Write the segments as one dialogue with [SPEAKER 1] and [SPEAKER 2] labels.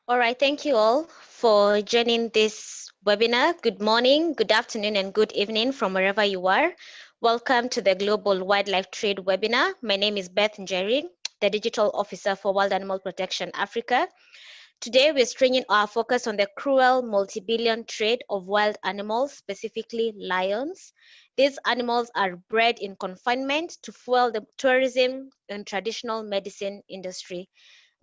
[SPEAKER 1] All right, thank you all for joining this webinar. Good morning, good afternoon, and good evening from wherever you are. Welcome to the Global Wildlife Trade webinar. My name is Beth Njeri, the Digital Officer for Wild Animal Protection Africa. Today, we're stringing our focus on the cruel multi-billion trade of wild animals, specifically lions. These animals are bred in confinement to fuel the tourism and traditional medicine industry.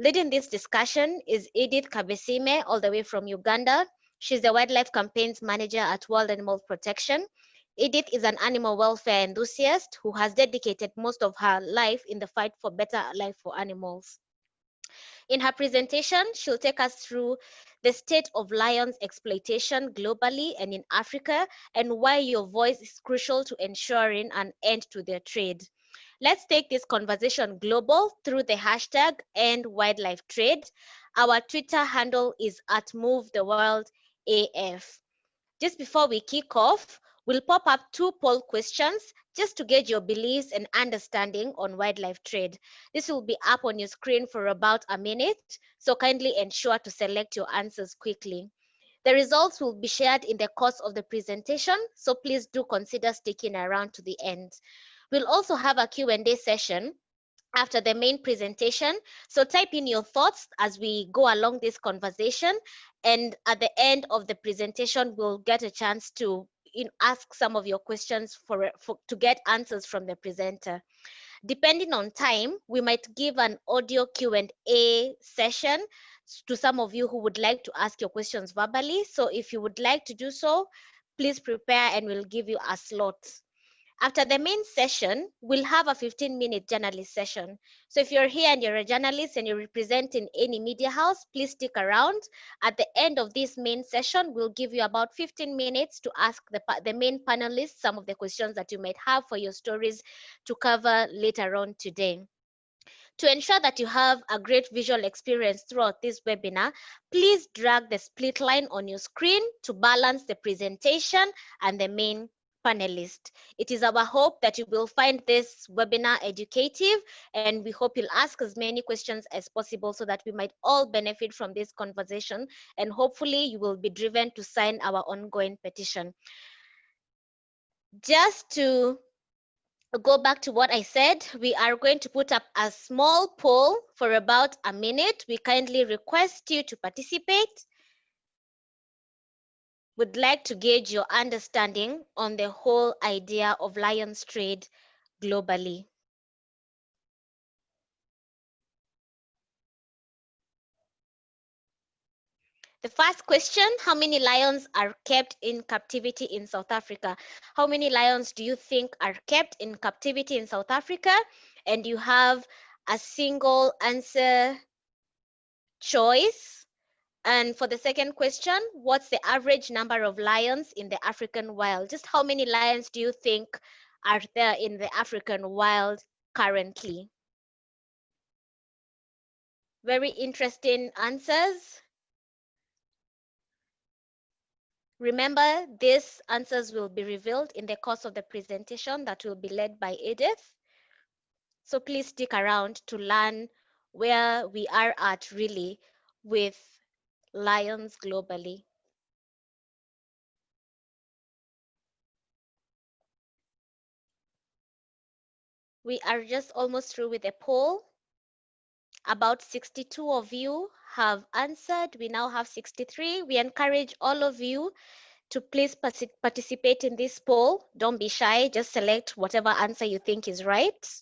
[SPEAKER 1] Leading this discussion is Edith Kabesime, all the way from Uganda. She's the Wildlife Campaigns Manager at World Animal Protection. Edith is an animal welfare enthusiast who has dedicated most of her life in the fight for better life for animals. In her presentation, she'll take us through the state of lions exploitation globally and in Africa, and why your voice is crucial to ensuring an end to their trade. Let's take this conversation global through the hashtag End Wildlife Trade. Our Twitter handle is @MoveTheWorldAF. Just before we kick off, we'll pop up 2 poll questions just to gauge your beliefs and understanding on wildlife trade. This will be up on your screen for about a minute, so kindly ensure to select your answers quickly. The results will be shared in the course of the presentation, so please do consider sticking around to the end. We'll also have a Q&A session after the main presentation. So type in your thoughts as we go along this conversation. And at the end of the presentation, we'll get a chance to ask some of your questions to get answers from the presenter. Depending on time, we might give an audio Q&A session to some of you who would like to ask your questions verbally. So if you would like to do so, please prepare and we'll give you a slot. After the main session, we'll have a 15-minute journalist session. So if you're here and you're a journalist and you're representing any media house, please stick around. At the end of this main session, we'll give you about 15 minutes to ask the main panelists some of the questions that you might have for your stories to cover later on today. To ensure that you have a great visual experience throughout this webinar, please drag the split line on your screen to balance the presentation and the main panelist. It is our hope that you will find this webinar educative, and we hope you'll ask as many questions as possible so that we might all benefit from this conversation, and hopefully you will be driven to sign our ongoing petition. Just to go back to what I said, we are going to put up a small poll for about a minute. We kindly request you to participate. Would like to gauge your understanding on the whole idea of lions trade globally. The first question, how many lions are kept in captivity in South Africa? How many lions do you think are kept in captivity in South Africa? And you have a single answer choice. And for the second question, what's the average number of lions in the African wild? Just how many lions do you think are there in the African wild currently? Very interesting answers. Remember, these answers will be revealed in the course of the presentation that will be led by Edith. So please stick around to learn where we are at really with lions globally. We are just almost through with the poll. About 62 of you have answered. We now have 63. We encourage all of you to please participate in this poll. Don't be shy. Just select whatever answer you think is right.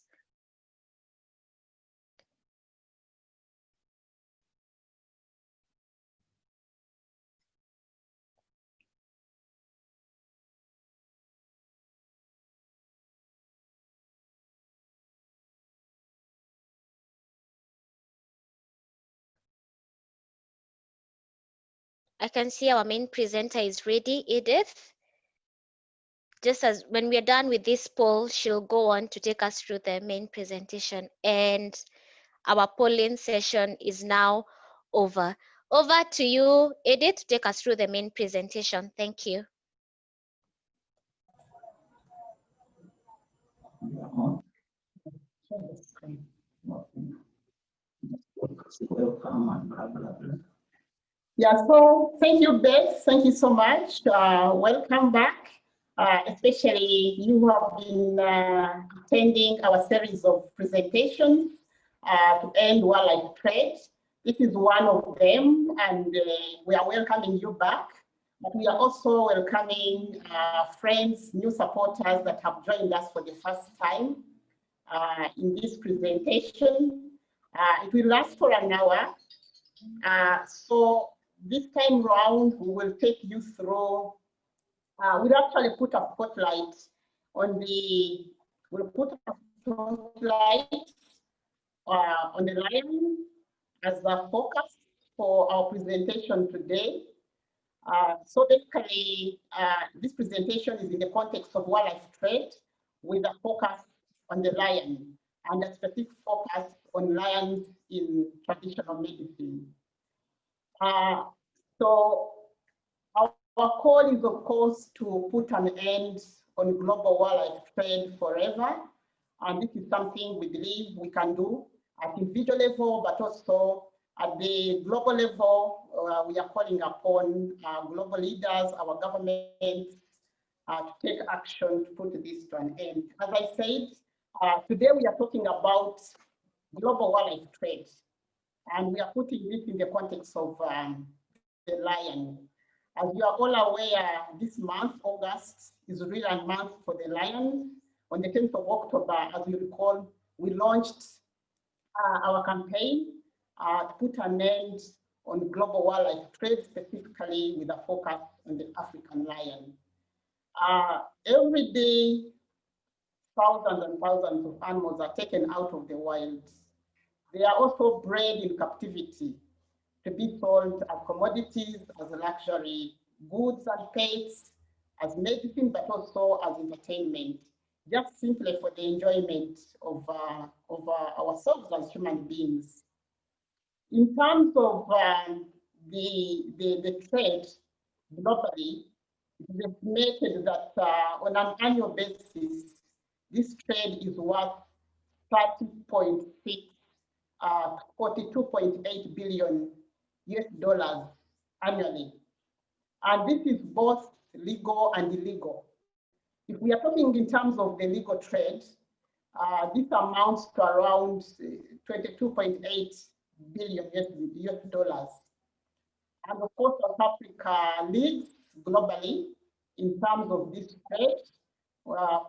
[SPEAKER 1] I can see our main presenter is ready, Edith. Just as when we're done with this poll, she'll go on to take us through the main presentation, and our polling session is now over. Over to you, Edith, to take us through the main presentation. Thank you.
[SPEAKER 2] Yeah, so thank you, Beth. Thank you so much. Welcome back, especially you who have been attending our series of presentations to end wildlife trade. This is one of them, and we are welcoming you back. But we are also welcoming friends, new supporters that have joined us for the first time in this presentation. It will last for an hour. So this time round, we will take you through, we'll actually put a spotlight on we'll put a spotlight on the lion as a focus for our presentation today. So basically, this presentation is in the context of wildlife trade with a focus on the lion and a specific focus on lions in traditional medicine. So our call is, of course, to put an end on global wildlife trade forever. And this is something we believe we can do at individual level, but also at the global level. We are calling upon global leaders, our governments, to take action to put this to an end. As I said, today we are talking about global wildlife trade. And we are putting this in the context of the lion. As you are all aware, this month, August, is really a month for the lion. On the 10th of October, as you recall, we launched our campaign to put an end on global wildlife trade, specifically with a focus on the African lion. Every day, thousands and thousands of animals are taken out of the wild. They are also bred in captivity to be sold as commodities, as luxury goods and pets, as medicine, but also as entertainment, just simply for the enjoyment of ourselves as human beings. In terms of the trade globally, it is estimated that on an annual basis, this trade is worth 30.6 42.8 billion US dollars annually. And this is both legal and illegal. If we are talking in terms of the legal trade, this amounts to around 22.8 billion US dollars. And of course, South Africa leads globally in terms of this trade,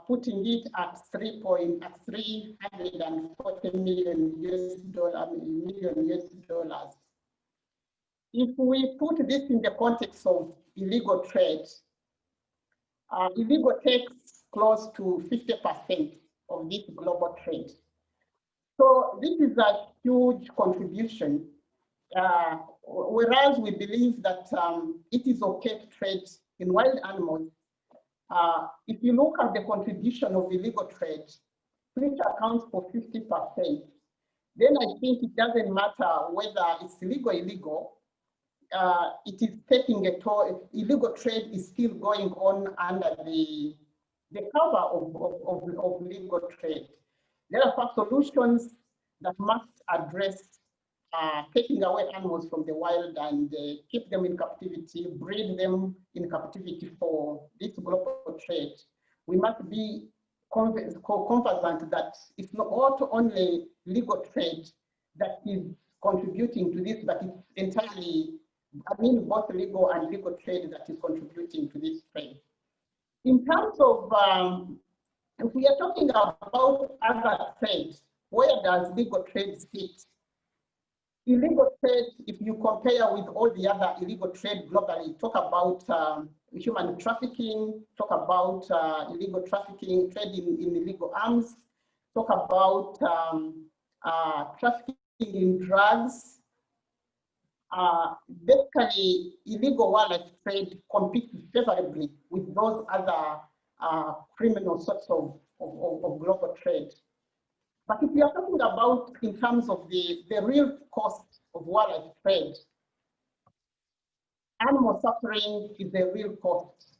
[SPEAKER 2] putting it at 340 million US dollars. If we put this in the context of illegal trade, illegal takes close to 50% of this global trade. So this is a huge contribution, whereas we believe that it is okay to trade in wild animals. If you look at the contribution of illegal trade, which accounts for 50%, then I think it doesn't matter whether it's legal or illegal. It is taking a toll. Illegal trade is still going on under the cover of legal trade. There are solutions that must address taking away animals from the wild and keep them in captivity, breed them in captivity for this global trade. We must be confident that it's not only legal trade that is contributing to this, but it's entirely, both legal and legal trade that is contributing to this trade. In terms of, if we are talking about other trades, where does legal trade sit? Illegal trade, if you compare with all the other illegal trade globally, talk about human trafficking, talk about illegal trafficking, trade in illegal arms, talk about trafficking in drugs. Basically, illegal wildlife trade competes favorably with those other criminal sorts of global trade. But if we are talking about in terms of the real cost of wildlife trade, animal suffering is the real cost,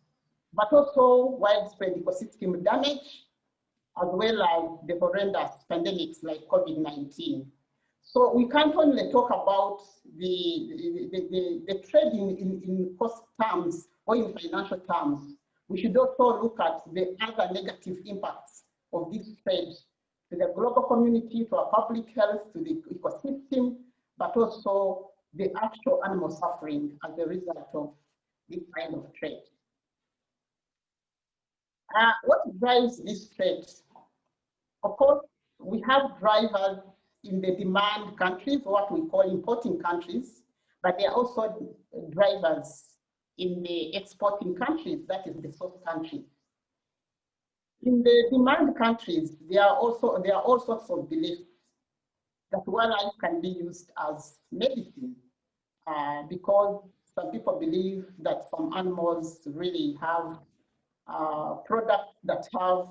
[SPEAKER 2] but also widespread ecosystem damage, as well as the horrendous pandemics like COVID-19. So we can't only talk about the trade in cost terms or in financial terms. We should also look at the other negative impacts of this trade to the global community, to our public health, to the ecosystem, but also the actual animal suffering as a result of this kind of trade. What drives this trade? Of course, we have drivers in the demand countries, what we call importing countries, but there are also drivers in the exporting countries, that is the source countries. In the demand countries, there are all sorts of beliefs that wildlife can be used as medicine, because some people believe that some animals really have products that have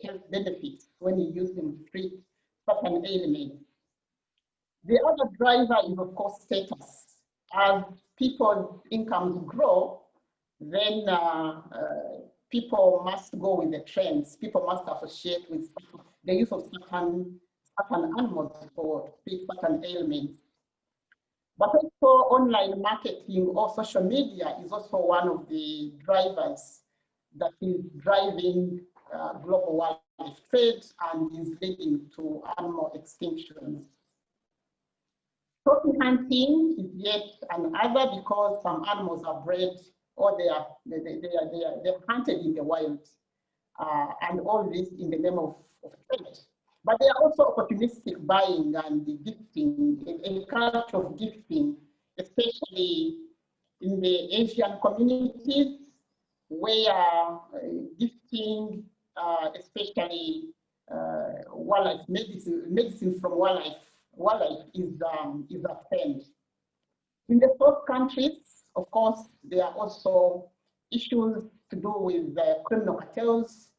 [SPEAKER 2] health benefits when you use them to treat certain ailments. The other driver is, of course, status. As people's incomes grow, then people must go with the trends. People must associate with the use of certain animals for treat certain ailments. But also online marketing or social media is also one of the drivers that is driving global wildlife trade and is leading to animal extinctions. Trophy hunting is yet another, because some animals are bred or they're hunted in the wild, and all this in the name of trade. But there are also opportunistic buying and gifting, a culture of gifting, especially in the Asian communities, where gifting, especially wildlife medicine from wildlife is a trend. In the fourth countries, of course, there are also issues to do with criminal cartels,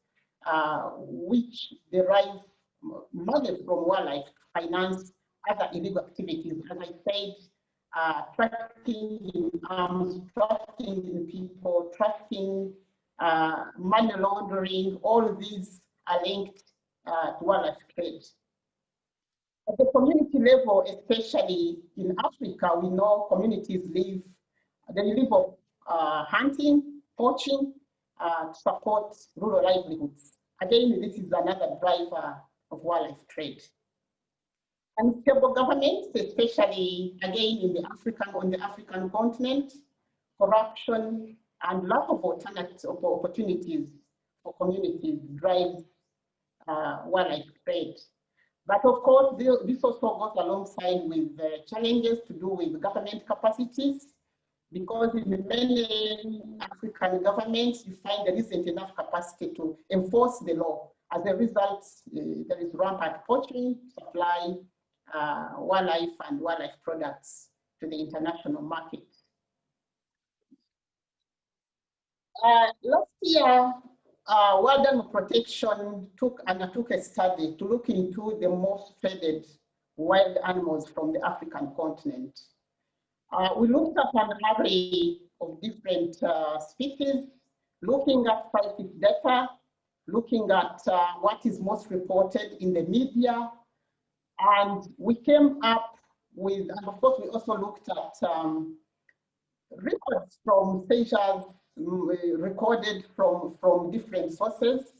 [SPEAKER 2] which derive money from wildlife to finance other illegal activities. As I said, trafficking in arms, trafficking in people, trafficking, money laundering, all of these are linked to wildlife trade. At the community level, especially in Africa, we know communities live of hunting, poaching, to support rural livelihoods. Again, this is another driver of wildlife trade. Unstable governments, especially again on the African continent, corruption and lack of opportunities for communities drives wildlife trade. But of course, this also goes alongside with challenges to do with government capacities, because in many African governments, you find there isn't enough capacity to enforce the law. As a result, there is rampant poaching, supply wildlife and wildlife products to the international market. Last year, World Animal Protection took a study to look into the most traded wild animals from the African continent. We looked at an array of different species, looking at scientific data, looking at what is most reported in the media, and we came up with, and of course we also looked at records from Seychelles, recorded from different sources.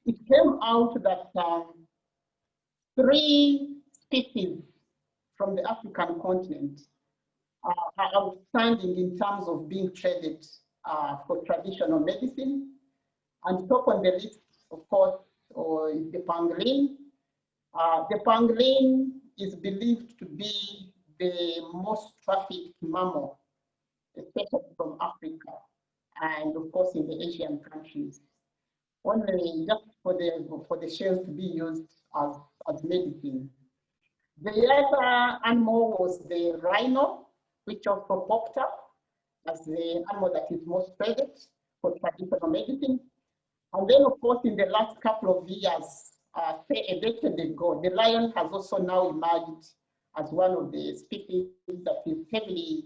[SPEAKER 2] It came out that 3 species from the African continent are outstanding in terms of being traded for traditional medicine. And top on the list, of course, is the pangolin. The pangolin is believed to be the most trafficked mammal, especially from Africa, and of course in the Asian countries. Only just for the shells to be used as medicine. The other animal was the rhino, which also popped up as the animal that is most traded for traditional medicine. And then, of course, in the last couple of years, say a decade ago, the lion has also now emerged as one of the species that is heavily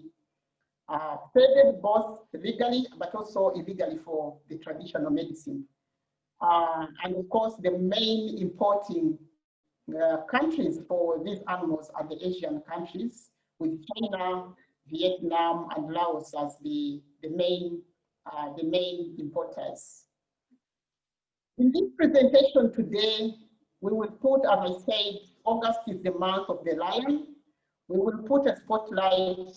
[SPEAKER 2] traded, both legally but also illegally for the traditional medicine. And of course, the main importing countries for these animals are the Asian countries, with China, Vietnam, and Laos as the main importers. In this presentation today, we will put, as I said, August is the month of the lion. We will put a spotlight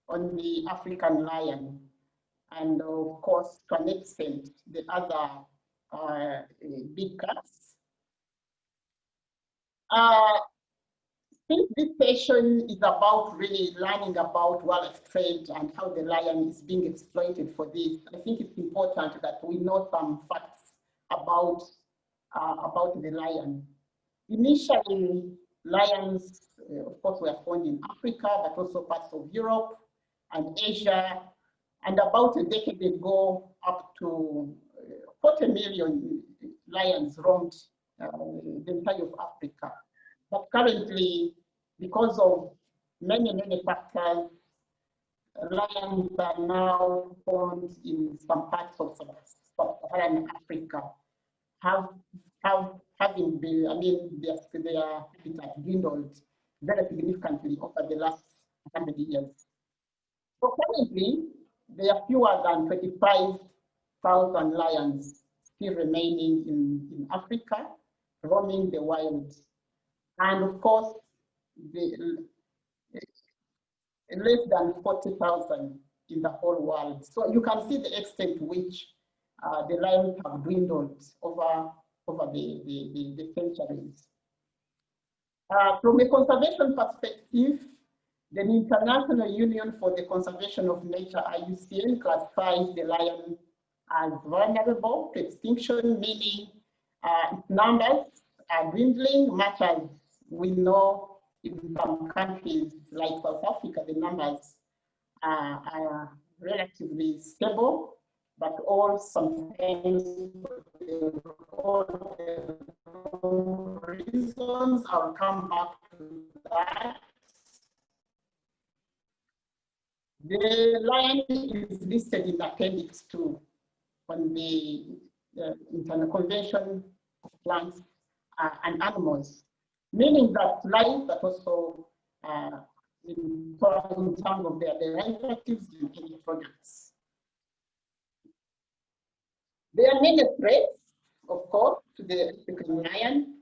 [SPEAKER 2] on the African lion, and of course, to an extent, the other big cats. Since this session is about really learning about wildlife trade and how the lion is being exploited for this, I think it's important that we know some facts about the lion. Initially, lions, of course, were found in Africa, but also parts of Europe and Asia. And about a decade ago, up to 40 million lions roamed the entire of Africa. But currently, because of many factors, lions are now found in some parts of sub-Saharan Africa, having been, their habitat dwindled very significantly over the last 100 years. So currently, there are fewer than 25,000 lions still remaining in Africa, roaming the wild. And of course, less than 40,000 in the whole world. So you can see the extent to which the lions have dwindled over the centuries. From a conservation perspective, the International Union for the Conservation of Nature, IUCN, classifies the lion as vulnerable to extinction, meaning its numbers are dwindling, much as we know in some countries like South Africa, the numbers are relatively stable, but all sometimes all the reasons. I'll come back to that. The lion is listed in Appendix 2 on the International Convention of Plants and Animals, meaning that life, but also in terms of their derivatives and any products. There are many threats, of course, to the African lion,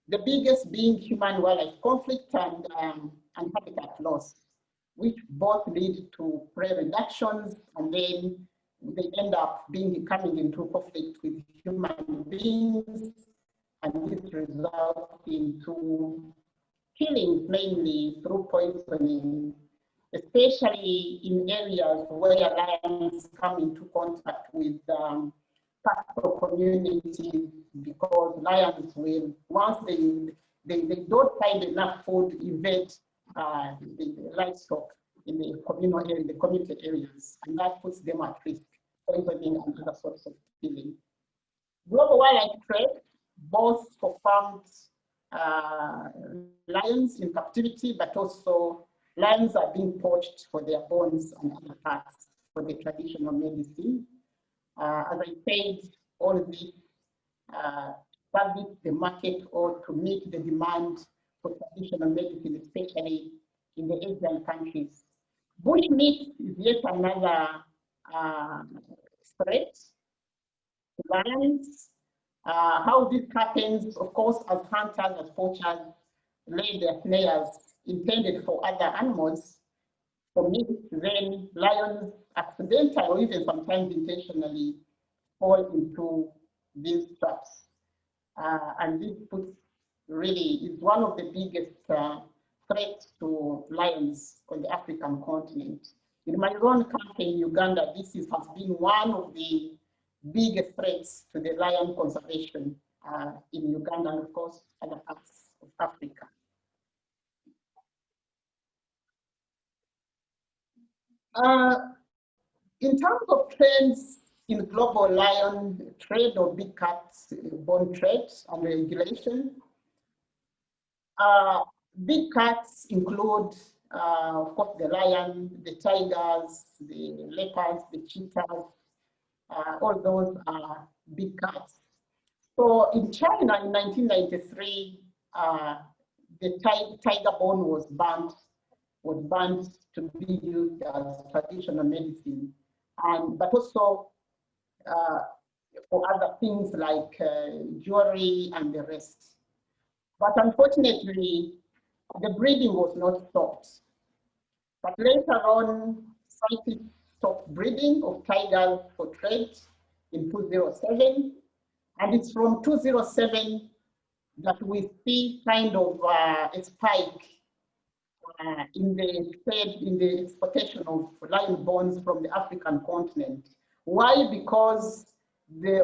[SPEAKER 2] the biggest being human-wildlife conflict and habitat loss, which both lead to prey reductions, and then they end up coming into conflict with human beings, and this results into killing, mainly through poisoning, especially in areas where lions come into contact with pastoral communities, because lions will, once they don't find enough food, invade the livestock in the communal area, the community areas, and that puts them at risk, poisoning and other sorts of killing. Global wildlife trade, both for farmed lions in captivity, but also lions are being poached for their bones and other parts for the traditional medicine. As I said, all of this service the market or to meet the demand for traditional medicine, especially in the Asian countries. Bushmeat is yet another threat to lions. How this happens, of course, as hunters, as poachers, lay their snares intended for other animals for meat, then lions accidentally or even sometimes intentionally fall into these traps. And this puts really is one of the biggest threats to lions on the African continent. In my own country, in Uganda, this has been one of the biggest threats to the lion conservation in Uganda and, of course, other parts of Africa. In terms of trends in global lion trade or big cats bone trade and regulation, big cats include, of course, the lion, the tigers, the leopards, the cheetahs. All those are big cats. So in China in 1993, the tiger bone was banned to be used as traditional medicine, but also for other things like jewelry and the rest. But unfortunately, the breeding was not stopped. But later on, scientists stopped breeding of tigers for trade in 2007. And it's from 2007 that we see kind of a spike in the trade, in the exportation of lion bones from the African continent. Why? Because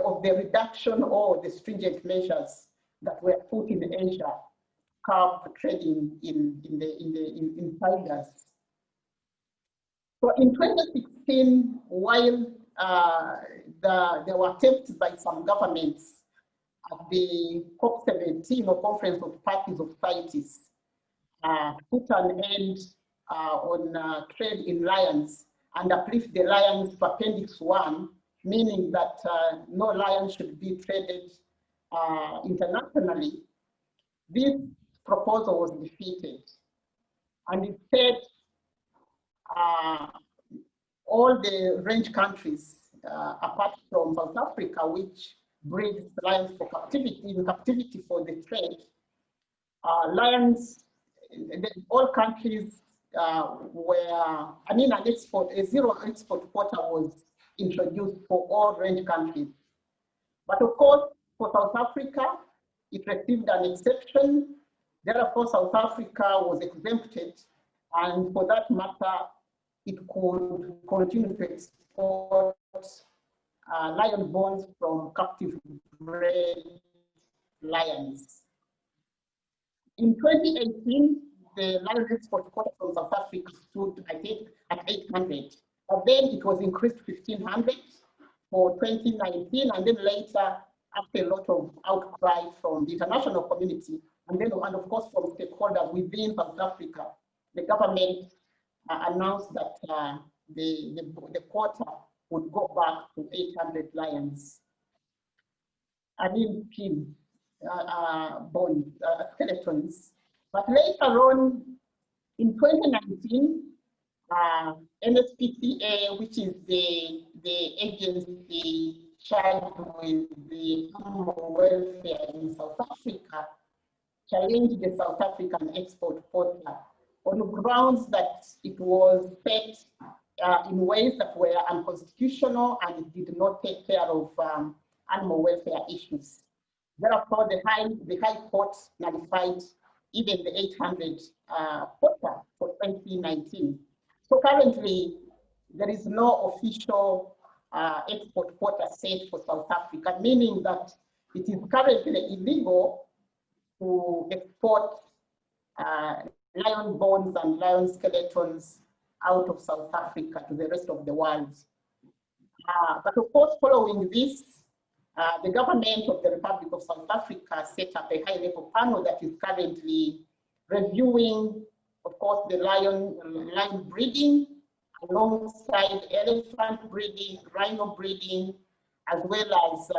[SPEAKER 2] of the reduction or the stringent measures that were put in Asia to curb trading in tigers. So in 2016, while there were attempts by some governments at the COP17 or Conference of Parties of CITES put an end on trade in lions and uplift the lions to Appendix 1, meaning that no lion should be traded internationally. This proposal was defeated. And instead, all the range countries, apart from South Africa, which breeds lions for captivity, in captivity for the trade, lions, all countries were, a zero export quota was introduced for all range countries. But of course, for South Africa, it received an exception. Therefore, South Africa was exempted, and for that matter, it could continue to export lion bones from captive bred lions. In 2018, the lion export quota from South Africa stood, I think, at 800. But then it was increased to 1,500 for 2019, and then later, after a lot of outcry from the international community, and of course from stakeholders within South Africa, the government announced that the quota would go back to 800 lions. I mean, bones, skeletons. But later on, in 2019, NSPCA, which is the agency charged with the animal welfare in South Africa, challenged the South African export quota on the grounds that it was set in ways that were unconstitutional and it did not take care of animal welfare issues. Therefore, the High Court nullified even the 800 quota for 2019. So currently, there is no official export quota set for South Africa, meaning that it is currently illegal to export lion bones and lion skeletons out of South Africa to the rest of the world. But of course, following this, the government of the Republic of South Africa set up a high-level panel that is currently reviewing, of course, the lion breeding alongside elephant breeding, rhino breeding, as well as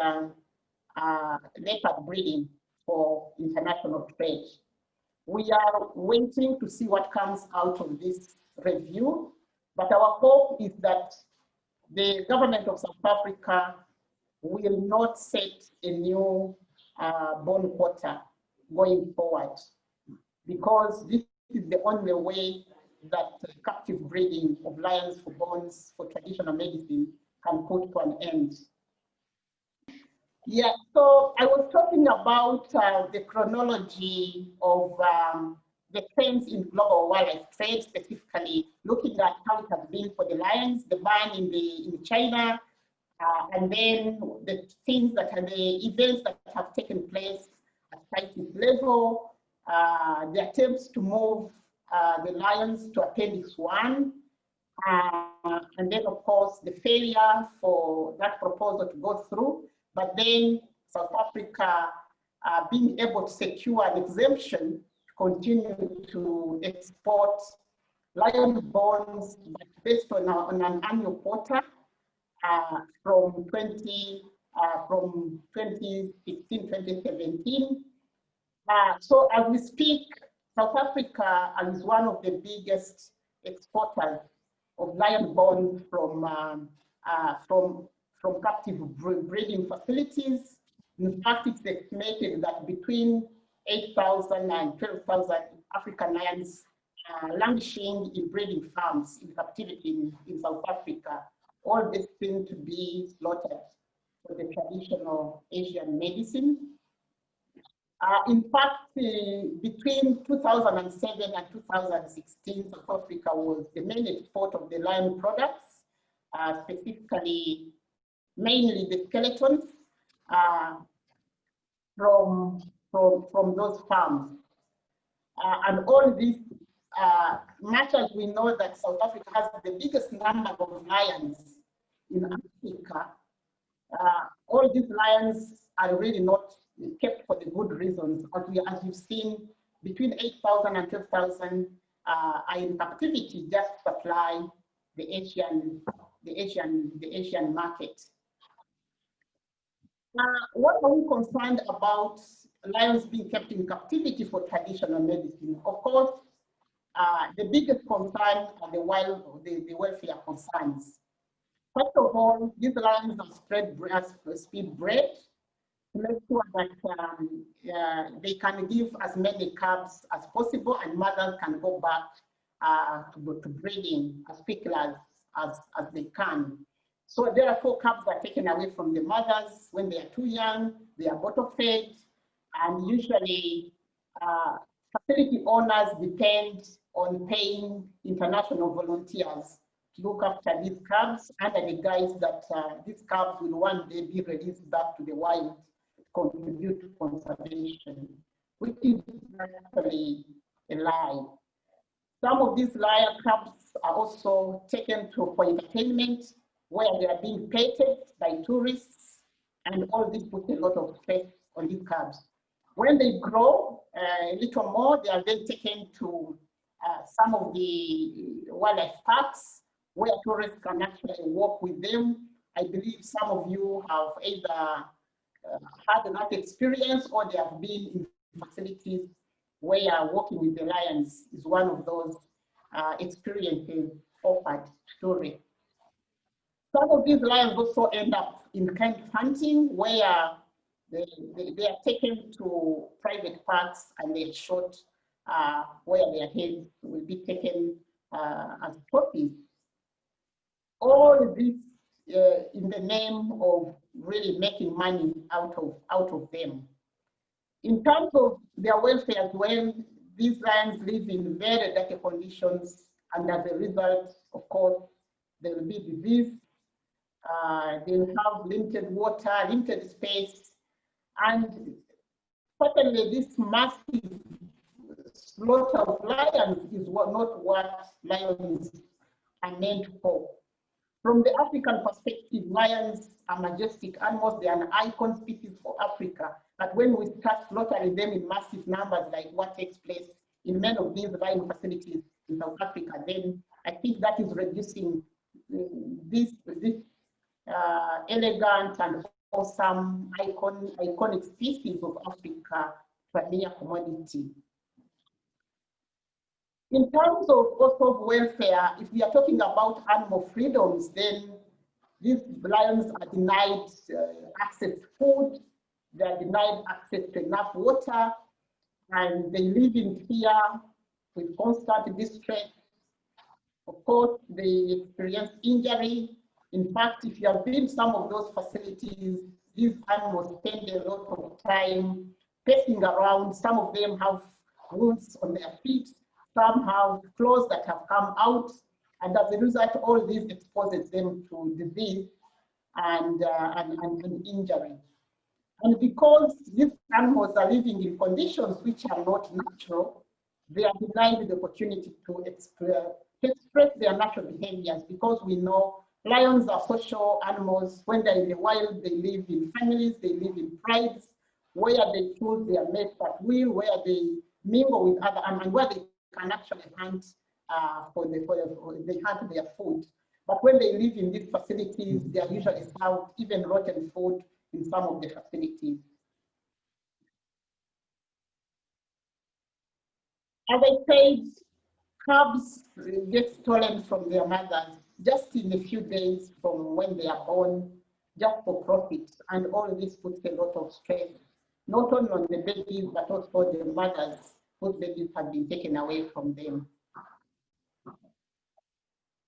[SPEAKER 2] leopard breeding for international trade. We are waiting to see what comes out of this review, but our hope is that the government of South Africa will not set a new bone quota going forward, because this is the only way that captive breeding of lions for bones for traditional medicine can put to an end. Yeah, so I was talking about the chronology of the trends in global wildlife trade, specifically looking at how it has been for the lions, the ban in China, and then the things that are the events that have taken place at CITES level, the attempts to move the lions to Appendix 1, and then of course the failure for that proposal to go through, but then South Africa being able to secure an exemption to continue to export lion bones based on an annual quota from 2016, 2017, So as we speak, South Africa is one of the biggest exporters of lion bones from captive breeding facilities. In fact, it's estimated that between 8,000 and 12,000 African lions languishing in breeding farms in captivity in South Africa, all destined to be slaughtered for the traditional Asian medicine. In fact, between 2007 and 2016, South Africa was the main export of the lion products, specifically, mainly the skeletons from those farms. And all this, much as we know that South Africa has the biggest number of lions in Africa, all these lions are really not kept for the good reasons. As you've seen, between 8,000 and 12,000 are in captivity just to supply the Asian market. What are we concerned about lions being kept in captivity for traditional medicine? Of course, the biggest concern are the welfare concerns. First of all, these lions are speed bred to make sure that they can give as many cubs as possible, and mothers can go back to breeding as quickly as they can. So therefore, cubs are taken away from the mothers when they are too young, they are bottle fed, and usually facility owners depend on paying international volunteers to look after these cubs under the guise that these cubs will one day be released back to the wild to contribute to conservation, which is actually a lie. Some of these lion cubs are also taken for entertainment, where they are being painted by tourists, and all this puts a lot of stress on these cubs. When they grow a little more, they are then taken to some of the wildlife parks where tourists can actually walk with them. I believe some of you have either had that experience, or they have been in facilities where walking with the lions is one of those experiences offered to tourists. Some of these lions also end up in kind of hunting, where they are taken to private parks and they're shot, where their heads will be taken as trophies. All this in the name of really making money out of them. In terms of their welfare as well, these lions live in very dirty conditions, and as a result, of course, there will be disease. They will have limited water, limited space, and certainly this massive slaughter of lions is not what lions are meant for. From the African perspective, lions are majestic animals. They are an icon species for Africa. But when we start slaughtering them in massive numbers, like what takes place in many of these lion facilities in South Africa, then I think that is reducing this elegant and awesome iconic species of Africa to a mere commodity. In terms of also welfare, if we are talking about animal freedoms, then these lions are denied access to food, they are denied access to enough water, and they live in fear with constant distress. Of course, they experience injury. In fact, if you have been to some of those facilities, these animals spend a lot of time pacing around. Some of them have wounds on their feet. Some have claws that have come out, and as a result, all this exposes them to disease and injury. And because these animals are living in conditions which are not natural, they are denied the opportunity to express their natural behaviors, because we know lions are social animals. When they're in the wild, they live in families, they live in prides, where they choose their mates at will, where they mingle with other animals, where they can actually hunt they hunt their food. But when they live in these facilities, they are usually served even rotten food in some of the facilities. As I said, cubs get stolen from their mothers just in a few days from when they are born, just for profit. And all this puts a lot of stress, not only on the babies, but also the mothers whose babies have been taken away from them.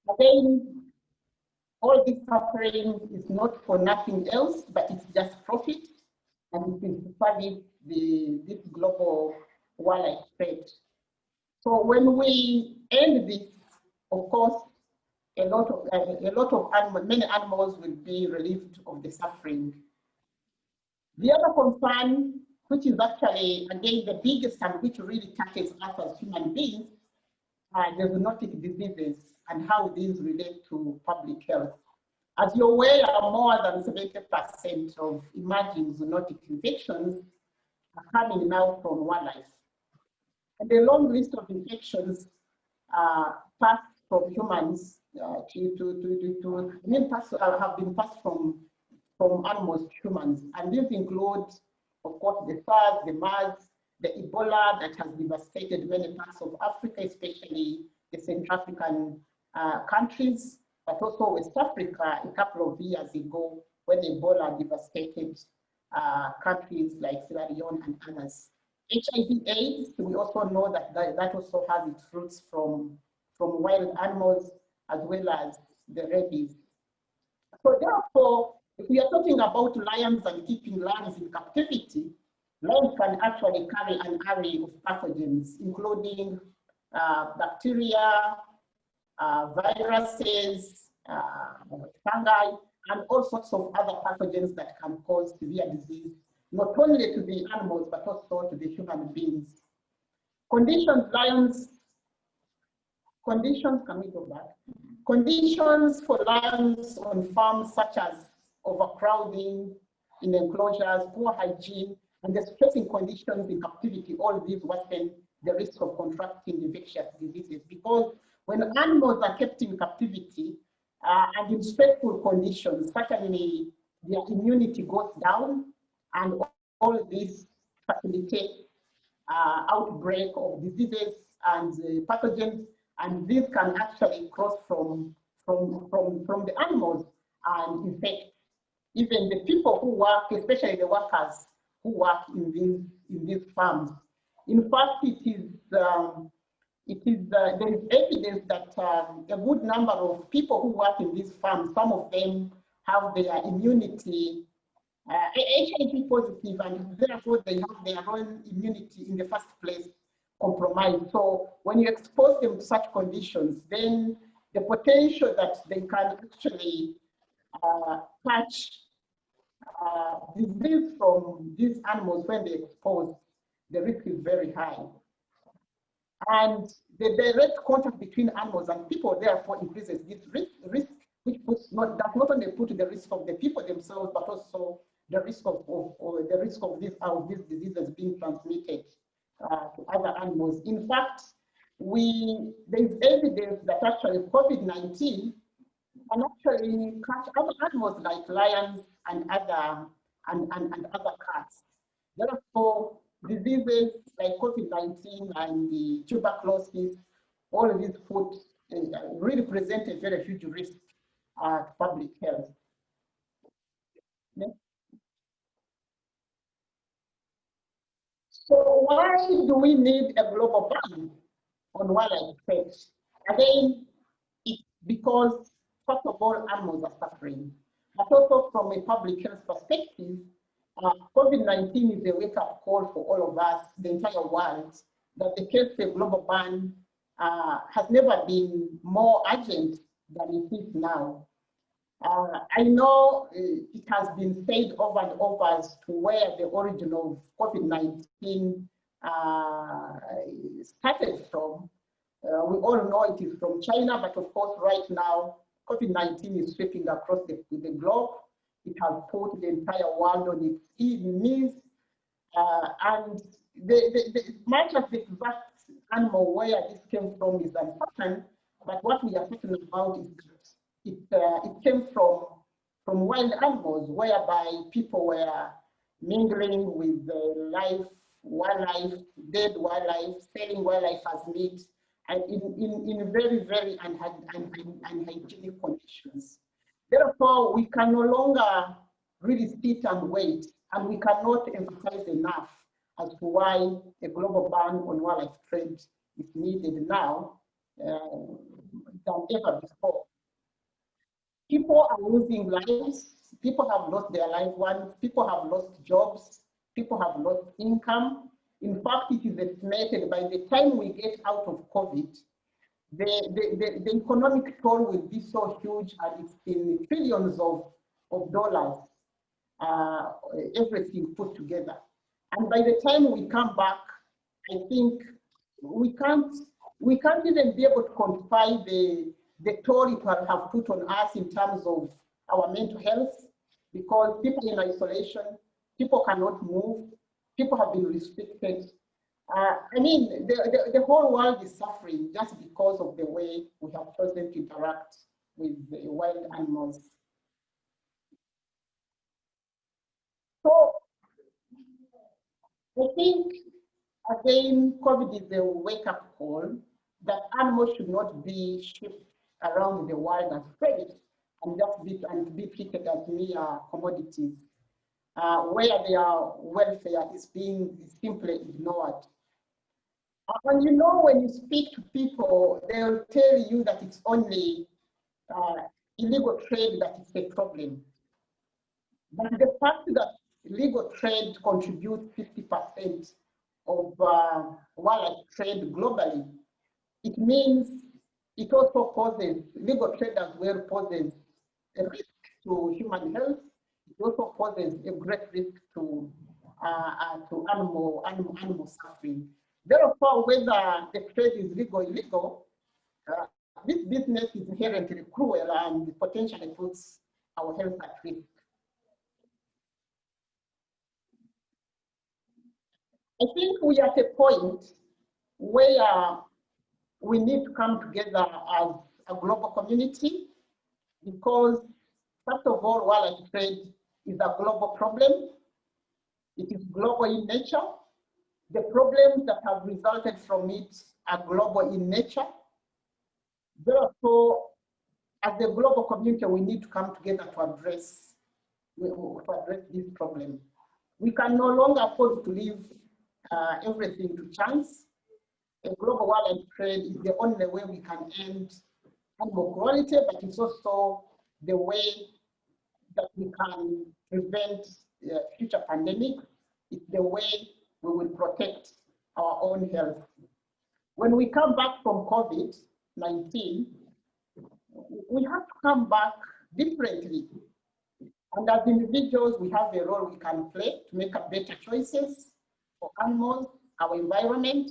[SPEAKER 2] Again, all this suffering is not for nothing else, but it's just profit, and it is to service this global wildlife trade. So when we end this, of course, many animals will be relieved of the suffering. The other concern, which is actually again the biggest and which really touches us as human beings, are the zoonotic diseases and how these relate to public health. As you're aware, more than 70% of emerging zoonotic infections are coming now from wildlife. And a long list of infections passed from humans have been passed from animals to humans. And these include, of course, the SARS, the MERS, the Ebola that has devastated many parts of Africa, especially the Central African countries, but also West Africa a couple of years ago when Ebola devastated countries like Sierra Leone and others. HIV/AIDS, we also know that also has its roots from wild animals as well as the rabies. So therefore, if we are talking about lions and keeping lions in captivity, lions can actually carry an array of pathogens, including bacteria, viruses, fungi, and all sorts of other pathogens that can cause severe disease, not only to the animals, but also to the human beings. Can we go back? Conditions for lions on farms such as overcrowding in enclosures, poor hygiene, and the stressing conditions in captivity, all these worsen the risk of contracting infectious diseases. Because when animals are kept in captivity and in stressful conditions, certainly their immunity goes down, and all this facilitates outbreak of diseases and pathogens, and this can actually cross from the animals and infect even the people who work, especially the workers who work in these farms. In fact, there is evidence that a good number of people who work in these farms, some of them have their immunity HIV positive, and therefore they have their own immunity in the first place compromised. So when you expose them to such conditions, then the potential that they can actually catch disease from these animals when they expose, the risk is very high. And the direct contact between animals and people therefore increases this risk, which does not only put the risk of the people themselves, but also the risk of these diseases being transmitted to other animals. In fact, there's evidence that actually COVID-19 can actually catch other animals like lions and other cats. Therefore, diseases like COVID-19 and the tuberculosis, all of these really present a very huge risk to public health. Next. So why do we need a global ban on wildlife trade? Again, it's because, first of all, animals are suffering, but also from a public health perspective, COVID-19 is a wake-up call for all of us, the entire world, that the case of global ban has never been more urgent than it is now. I know it has been said over and over as to where the origin of COVID-19 started from. We all know it is from China, but of course, right now, COVID-19 is sweeping across the globe. It has put the entire world on its knees. And much of the exact animal where this came from is uncertain, but what we are talking about is that it came from wild animals, whereby people were mingling with wildlife, dead wildlife, selling wildlife as meat, and in very, very unhygienic conditions. Therefore, we can no longer really sit and wait, and we cannot emphasize enough as to why a global ban on wildlife trade is needed now than ever before. People are losing lives, people have lost their loved ones, people have lost jobs, people have lost income. In fact, it is estimated by the time we get out of COVID, the economic toll will be so huge, and it's in trillions of dollars, everything put together. And by the time we come back, I think we can't even be able to quantify the toll it will have put on us in terms of our mental health, because people in isolation, people cannot move, people have been restricted. I mean, the whole world is suffering just because of the way we have chosen to interact with the wild animals. So I think, again, COVID is a wake-up call that animals should not be shipped around the world as trade and just be treated as mere commodities, where their welfare is simply ignored. And you know, when you speak to people, they'll tell you that it's only illegal trade that is a problem. But the fact that illegal trade contributes 50% of wildlife trade globally, it means it also poses, legal trade as well poses a risk to human health. It also poses a great risk to animal suffering. Therefore, whether the trade is legal or illegal, this business is inherently cruel and potentially puts our health at risk. I think we are at a point where we need to come together as a global community, because first of all, wildlife trade is a global problem. It is global in nature. The problems that have resulted from it are global in nature. Therefore, as a global community, we need to come together to address this problem. We can no longer afford to leave everything to chance. A global wildlife trade is the only way we can end animal cruelty, but it's also the way that we can prevent future pandemics. It's the way we will protect our own health. When we come back from COVID-19, we have to come back differently. And as individuals, we have a role we can play to make better choices for animals, our environment,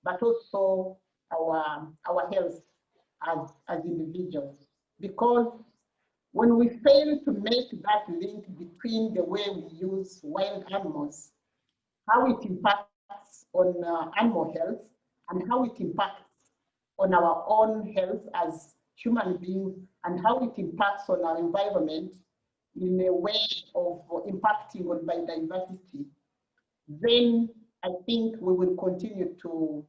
[SPEAKER 2] but also our health as individuals. Because when we fail to make that link between the way we use wild animals, how it impacts on animal health, and how it impacts on our own health as human beings, and how it impacts on our environment in a way of impacting on biodiversity, then I think we will continue to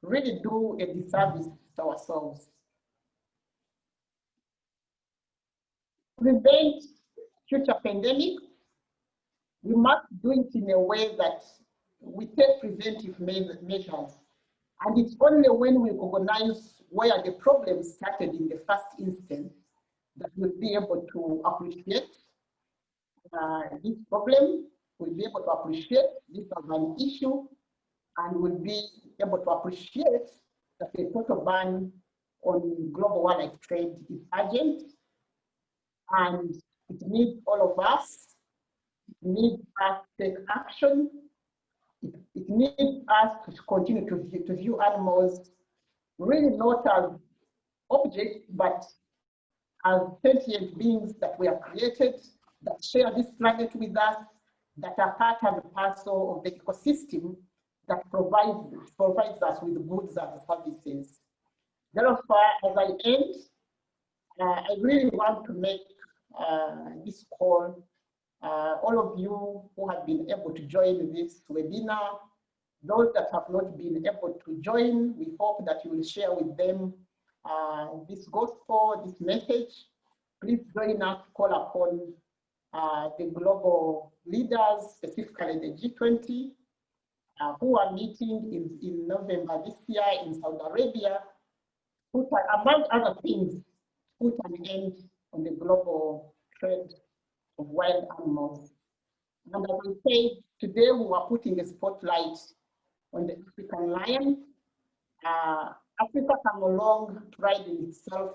[SPEAKER 2] really do a disservice to ourselves. To prevent future pandemics, we must do it in a way that we take preventive measures. And it's only when we recognize where the problem started in the first instance that we'll be able to appreciate this problem, we'll be able to appreciate this as an issue, and we'll be able to appreciate that a total ban on global wildlife trade is urgent, and it needs all of us. It needs us to take action. It needs us to continue to view animals really not as objects, but as sentient beings that we are created, that share this planet with us, that are part and parcel of the ecosystem that provides us with goods and services. Therefore, as I end, I really want to make this call. All of you who have been able to join this webinar, Those that have not been able to join, we hope that you will share with them this gospel, this message. Please join us to call upon the global leaders, specifically the G20, who are meeting in November this year in Saudi Arabia, among other things, put an end on the global trade of wild animals. And as I said, today we are putting a spotlight on the African lion. Africa can no longer pride in itself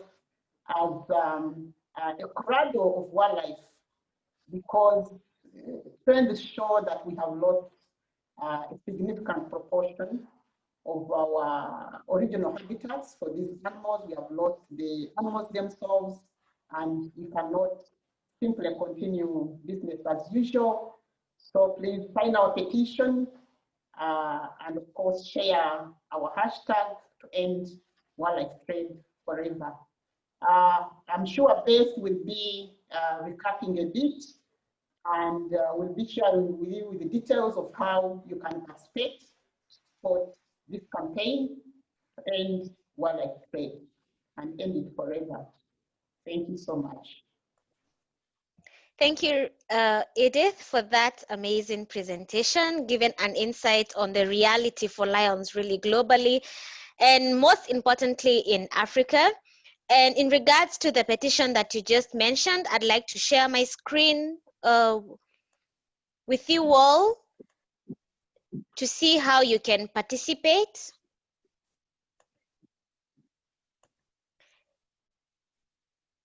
[SPEAKER 2] as a cradle of wildlife, because trends show that we have lost a significant proportion of our original habitats for these animals. We have lost the animals themselves, and we cannot simply continue business as usual. So please sign our petition and of course share our hashtag to end wildlife trade forever. I'm sure Beth will be recapping a bit, and we'll be sharing with you the details of how you can participate for this campaign to end wildlife trade and end it forever. Thank you so much.
[SPEAKER 1] Thank you, Edith, for that amazing presentation, giving an insight on the reality for lions really globally, and most importantly in Africa. And in regards to the petition that you just mentioned, I'd like to share my screen with you all to see how you can participate.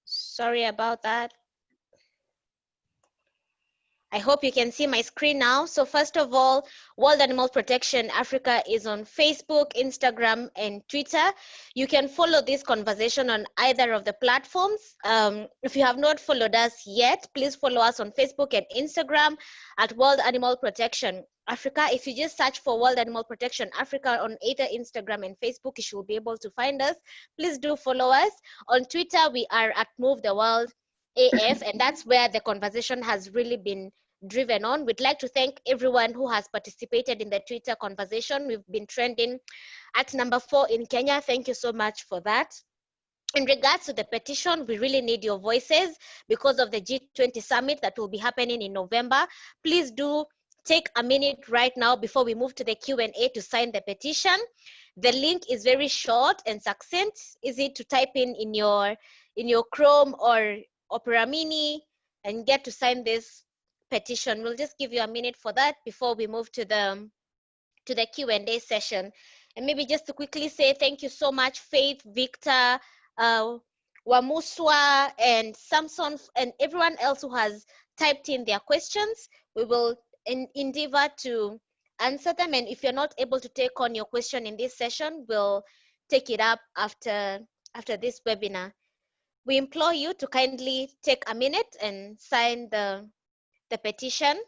[SPEAKER 1] Sorry about that. I hope you can see my screen now. So first of all, World Animal Protection Africa is on Facebook, Instagram, and Twitter. You can follow this conversation on either of the platforms. If you have not followed us yet, please follow us on Facebook and Instagram at World Animal Protection Africa. If you just search for World Animal Protection Africa on either Instagram and Facebook, you should be able to find us. Please do follow us. On Twitter, we are at Move the World AF, and that's where the conversation has really been driven on. We'd like to thank everyone who has participated in the Twitter conversation. We've been trending at #4 in Kenya. Thank you so much for that. In regards to the petition, we really need your voices because of the G20 summit that will be happening in November. Please do take a minute right now before we move to the Q&A to sign the petition. The link is very short and succinct, easy to type in your Chrome or Opera Mini and get to sign this petition. We'll just give you a minute for that before we move to the Q&A session. And maybe just to quickly say thank you so much, Faith, Victor, Wamuswa, and Samson, and everyone else who has typed in their questions. We will endeavor to answer them, and if you're not able to take on your question in this session, we'll take it up after this webinar. We implore you to kindly take a minute and sign the petition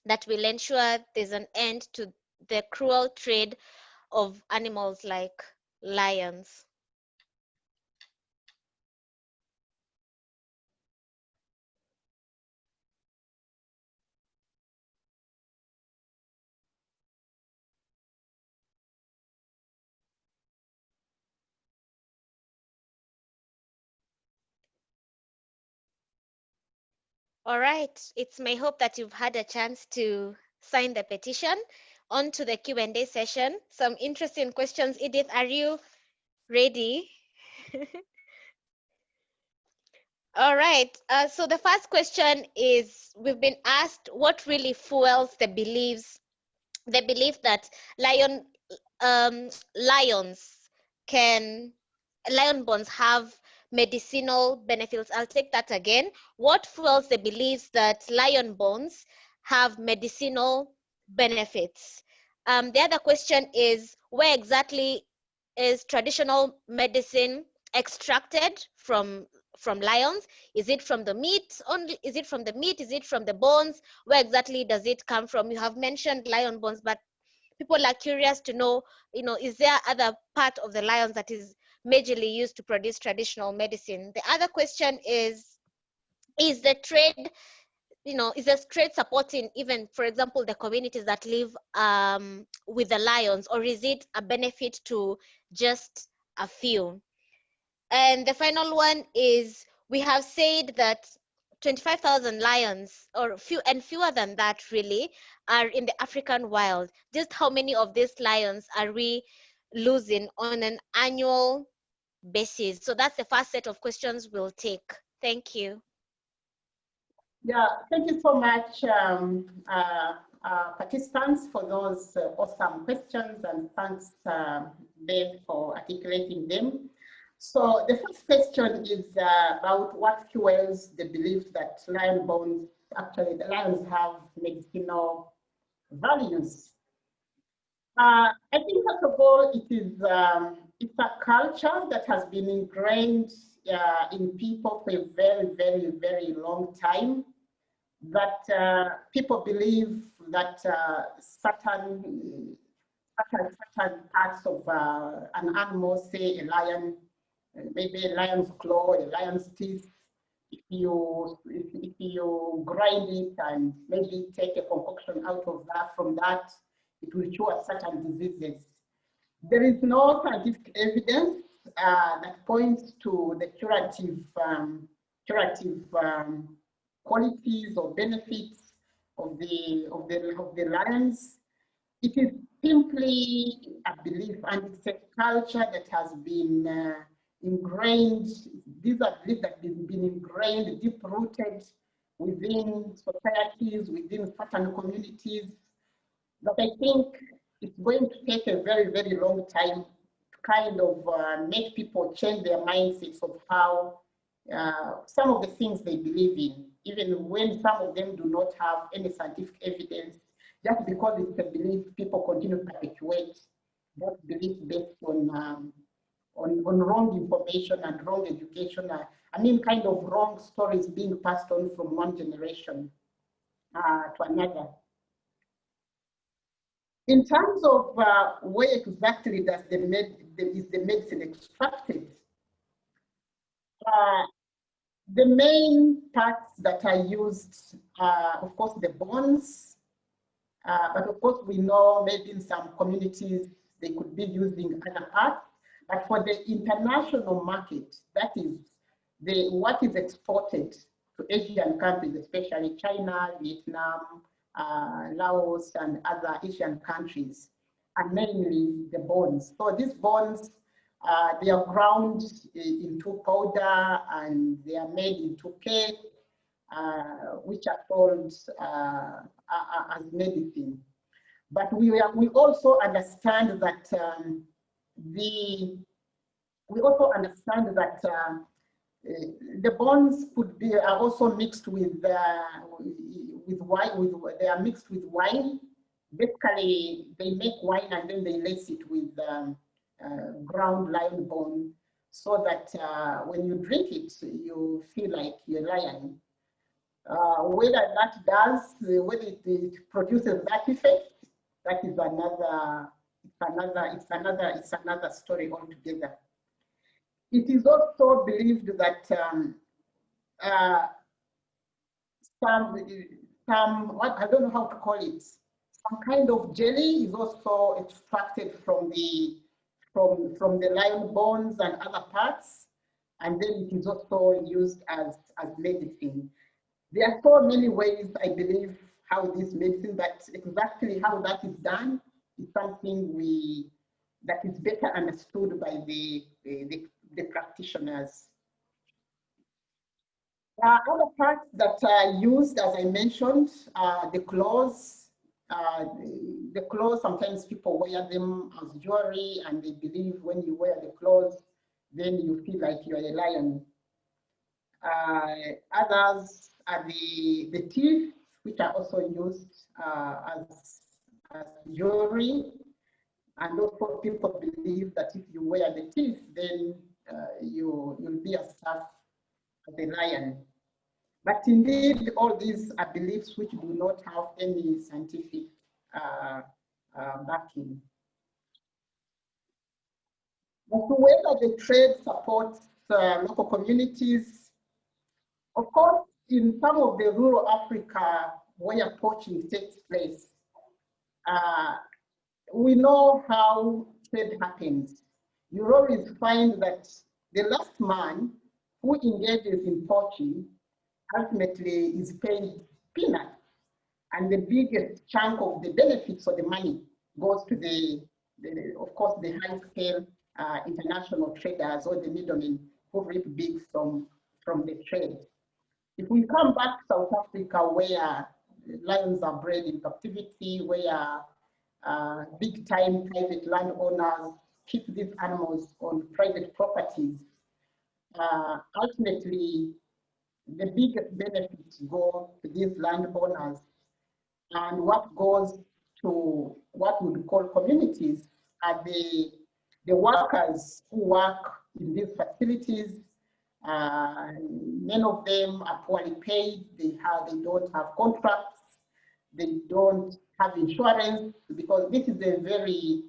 [SPEAKER 1] that will ensure there's an end to the cruel trade of animals like lions. All right, it's my hope that you've had a chance to sign the petition. On to the Q&A session. Some interesting questions. Edith, are you ready? All right, so the first question is, we've been asked what really fuels the belief that lion bones have medicinal benefits. I'll take that again. What fuels the beliefs that lion bones have medicinal benefits? The other question is, where exactly is traditional medicine extracted from lions? Is it from the meat only? Is it from the meat? Is it from the bones? Where exactly does it come from? You have mentioned lion bones, but people are curious to know, is there other part of the lions that is majorly used to produce traditional medicine? The other question is the trade, is a trade supporting even, for example, the communities that live with the lions, or is it a benefit to just a few? And the final one is, we have said that 25,000 lions, or fewer than that really, are in the African wild. Just how many of these lions are we losing on an annual basis? So that's the first set of questions we'll take. Thank you.
[SPEAKER 2] Yeah, thank you so much, participants, for those awesome questions, and thanks, Dave, for articulating them. So the first question is about what fuels the belief that lion bones, actually the lions have medicinal values. I think, first of all, it's a culture that has been ingrained in people for a very, very, very long time, that people believe that certain parts of an animal, say a lion, maybe a lion's claw, a lion's teeth, if you grind it and maybe take a concoction out of that, from that, it will cure certain diseases. There is no scientific evidence that points to the curative qualities or benefits of the lions. It is simply a belief, and it's a culture that has been ingrained. These are beliefs that have been ingrained, deep-rooted within societies, within certain communities, that I think it's going to take a very, very long time to kind of make people change their mindsets of how some of the things they believe in, even when some of them do not have any scientific evidence. Just because it's a belief, people continue to perpetuate that belief based on wrong information and wrong education. I mean, kind of wrong stories being passed on from one generation to another. In terms of where exactly does is the medicine extracted, the main parts that are used are, of course, the bones. But of course, we know maybe in some communities they could be using other parts. But for the international market, that is what is exported to Asian countries, especially China, Vietnam, Laos, and other Asian countries, and mainly the bones. So these bones, they are ground into powder, and they are made into cake, which are sold as medicine. But we also understand that the bones are also mixed with wine. They are mixed with wine. Basically, they make wine and then they lace it with ground lion bone, so that when you drink it, you feel like you're lying. Whether that does, whether it produces that effect, that is it's another story altogether. It is also believed that I don't know how to call it, some kind of jelly is also extracted from the lion bones and other parts, and then it is also used as medicine. There are so many ways, I believe, how this medicine, but exactly how that is done is something that is better understood by the practitioners. Other parts that are used, as I mentioned, the claws. The claws, sometimes people wear them as jewelry, and they believe when you wear the claws, then you feel like you're a lion. Others are the teeth, which are also used as jewelry. And also people believe that if you wear the teeth, then you'll be as tough as a lion. But indeed, all these are beliefs which do not have any scientific backing. As to whether the trade supports local communities, of course, in some of the rural Africa where poaching takes place, uh, we know how trade happens. You always find that the last man who engages in poaching ultimately is paid peanuts, and the biggest chunk of the benefits or the money goes to of course, the high-scale international traders or the middlemen who reap big from the trade. If we come back to South Africa, where lions are bred in captivity, where big-time private landowners keep these animals on private properties, ultimately, the biggest benefits go to these landowners, and what goes to what we would call communities are the workers who work in these facilities. Many of them are poorly paid. They don't have contracts. They don't have insurance, because this is a very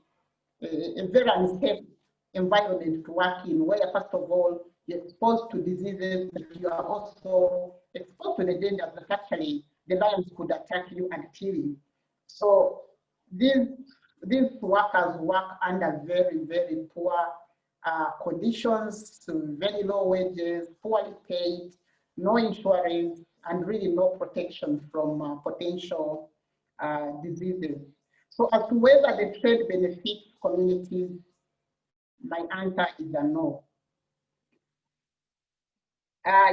[SPEAKER 2] unsafe environment to work in, where first of all you're exposed to diseases, but you are also exposed to the dangers that actually the lions could attack you and kill you. So these workers work under very, very poor conditions, very low wages, poorly paid, no insurance, and really no protection from potential diseases. So as to whether the trade benefits communities, my answer is a no.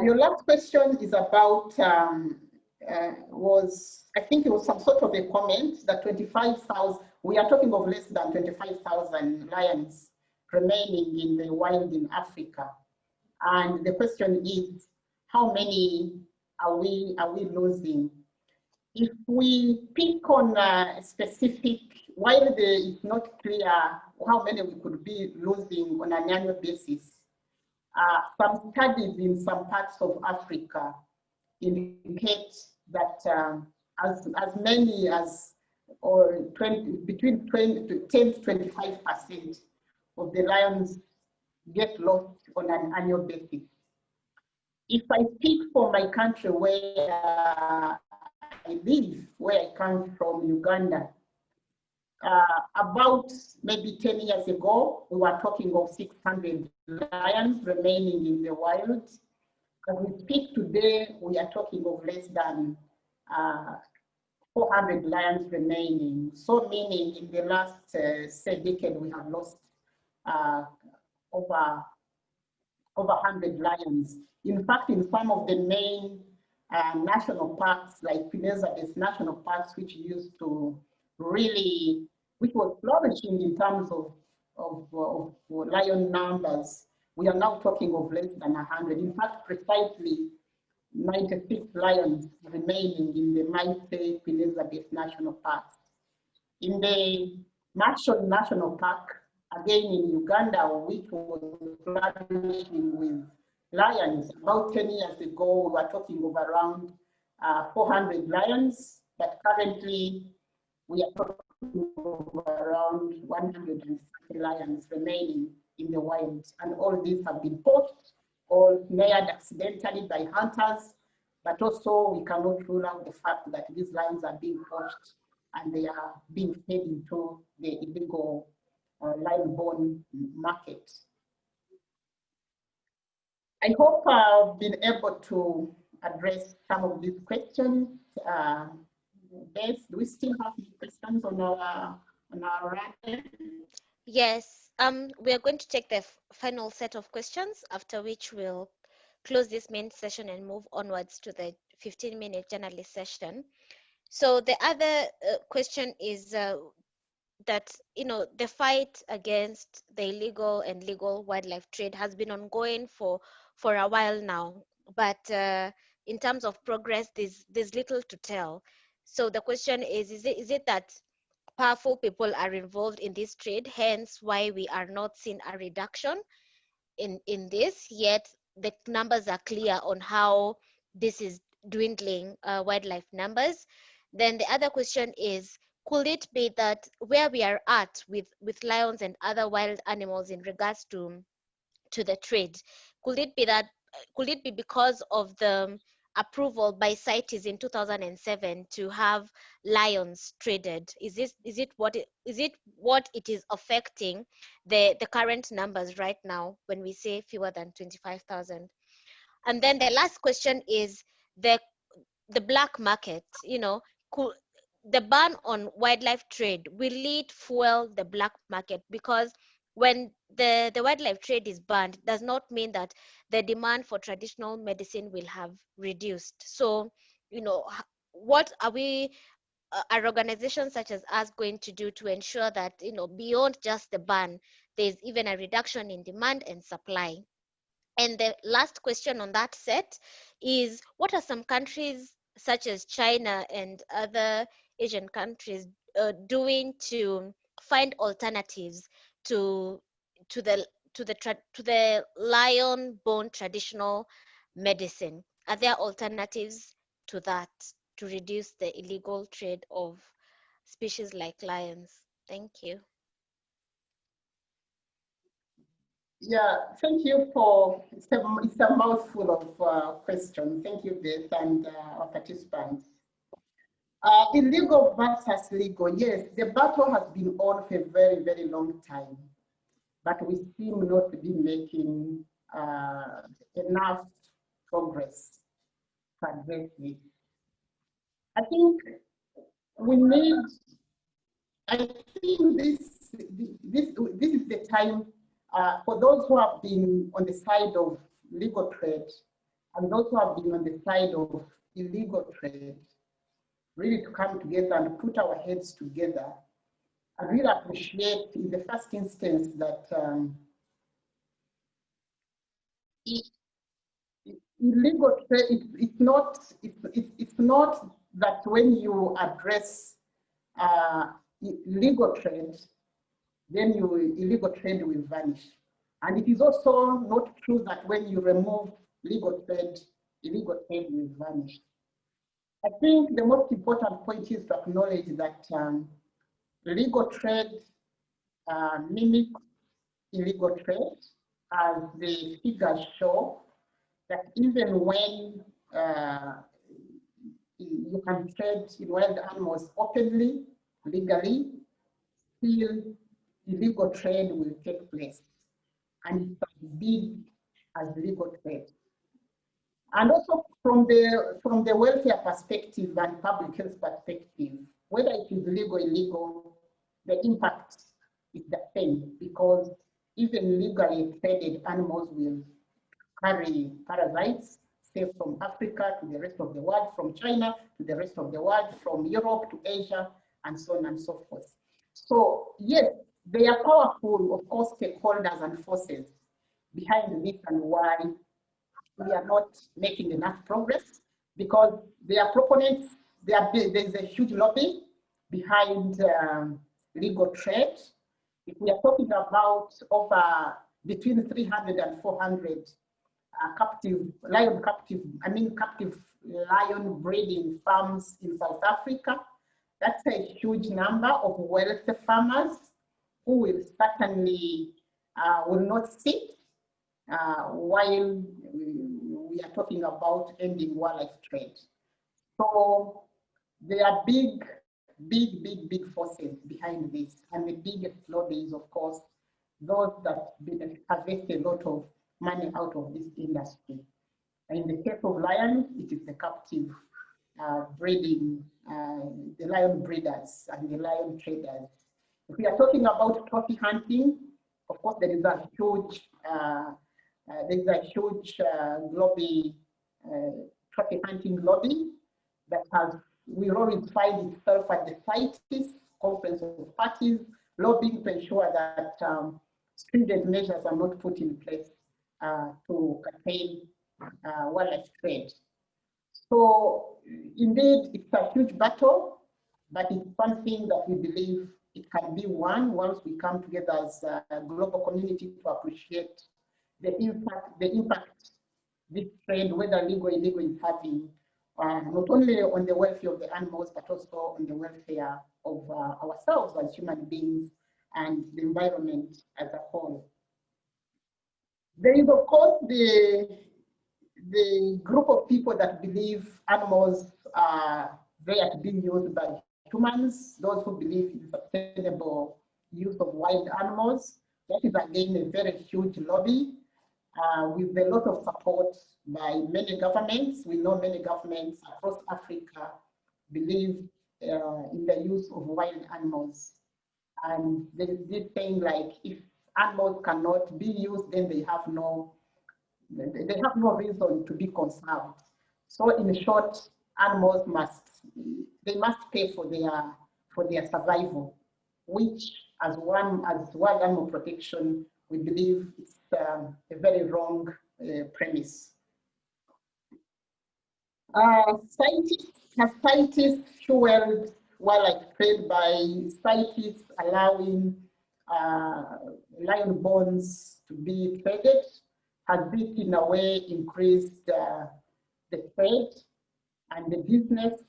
[SPEAKER 2] Your last question is about, I think it was some sort of a comment that 25,000, we are talking of less than 25,000 lions remaining in the wild in Africa. And the question is, how many are we losing? If we pick on a specific, while it's not clear how many we could be losing on an annual basis, some studies in some parts of Africa indicate that as many as between 10 to 25% of the lions get lost on an annual basis. If I speak for my country where I live, where I come from, Uganda, about maybe 10 years ago, we were talking of 600 lions remaining in the wild. As we speak today, we are talking of less than 400 lions remaining. So meaning in the last, say, decade, we have lost over 100 lions. In fact, in some of the main national parks, like Queen Elizabeth National Parks, which used to which was flourishing in terms of lion numbers, we are now talking of less than 100. In fact, precisely 96 lions remaining in the Maite Queen Elizabeth National Park. In the Marshall National Park, again in Uganda, which was flourishing with lions, about 10 years ago, we were talking of around 400 lions, but currently we are talking of around 160 lions remaining in the wild. And all these have been poached or snared accidentally by hunters, but also we cannot rule out the fact that these lions are being poached and they are being fed into the illegal lion-born market. I hope I've been able to address some of these questions. Beth, do we still have questions on our radar?
[SPEAKER 1] Yes, we are going to take the final set of questions, after which we'll close this main session and move onwards to the 15-minute journalist session. So the other question is that, the fight against the illegal and legal wildlife trade has been ongoing for a while now, but in terms of progress, there's little to tell. So the question is it that powerful people are involved in this trade, hence why we are not seeing a reduction in this, yet the numbers are clear on how this is dwindling wildlife numbers? Then the other question is, could it be that where we are at with lions and other wild animals in regards to the trade, could it be because of the approval by CITES in 2007 to have lions traded? Is it what it is affecting the current numbers right now when we say fewer than 25,000? And then the last question is the black market. Could the ban on wildlife trade, will it fuel the black market? Because when the wildlife trade is banned, it does not mean that the demand for traditional medicine will have reduced. So, what are we, are organizations such as us, going to do to ensure that, beyond just the ban, there's even a reduction in demand and supply? And the last question on that set is, what are some countries such as China and other Asian countries doing to find alternatives to the lion bone traditional medicine? Are there alternatives to that to reduce the illegal trade of species like lions? Thank you.
[SPEAKER 2] Yeah, thank you for, it's a mouthful of questions. Thank you, Beth, and our participants. Illegal versus legal, yes, the battle has been on for a very, very long time, but we seem not to be making enough progress to address this. I think we need, I think this is the time for those who have been on the side of legal trade and those who have been on the side of illegal trade, really to come together and put our heads together. I really appreciate in the first instance that illegal trade, it's not that when you address legal trade, then illegal trade will vanish. And it is also not true that when you remove legal trade, illegal trade will vanish. I think the most important point is to acknowledge that legal trade mimics illegal trade, as the figures show, that even when you can trade in wild animals openly, legally, still illegal trade will take place. And it's as big as legal trade. And also from the welfare perspective and public health perspective, whether it is legal or illegal, the impact is the same, because even legally traded animals will carry parasites, say from Africa to the rest of the world, from China to the rest of the world, from Europe to Asia, and so on and so forth. So yes, they are powerful, of course, stakeholders and forces behind this, and why we are not making enough progress, because their proponents, there's a huge lobby behind legal trade. If we are talking about over between 300 and 400 captive lion breeding farms in South Africa, that's a huge number of wealthy farmers who will certainly will not sit while we are talking about ending wildlife trade. So there are big forces behind this, and the biggest lobby is, of course, those that harvest a lot of money out of this industry. In the case of lions, it is the captive breeding, the lion breeders and the lion traders. If we are talking about trophy hunting, of course, there is a huge lobby, trophy hunting lobby that will always find itself at the CITES, Conference of Parties, lobbying to ensure that stringent measures are not put in place to curtail wildlife trade. So indeed, it's a huge battle, but it's something that we believe it can be won once we come together as a global community to appreciate the impact this trade, whether legal or illegal, is having, not only on the welfare of the animals, but also on the welfare of ourselves as human beings and the environment as a whole. There is, of course, the the group of people that believe animals are there to be used by humans, those who believe in sustainable use of wild animals. That is again a very huge lobby with a lot of support by many governments. We know many governments across Africa believe in the use of wild animals. And they saying like if animals cannot be used, then they have no reason to be conserved. So in short, animals must pay for their survival, which as World Animal Protection, we believe it's a very wrong premise. Scientists fueled wildlife trade by scientists allowing lion bones to be traded has this in a way increased the trade and the business.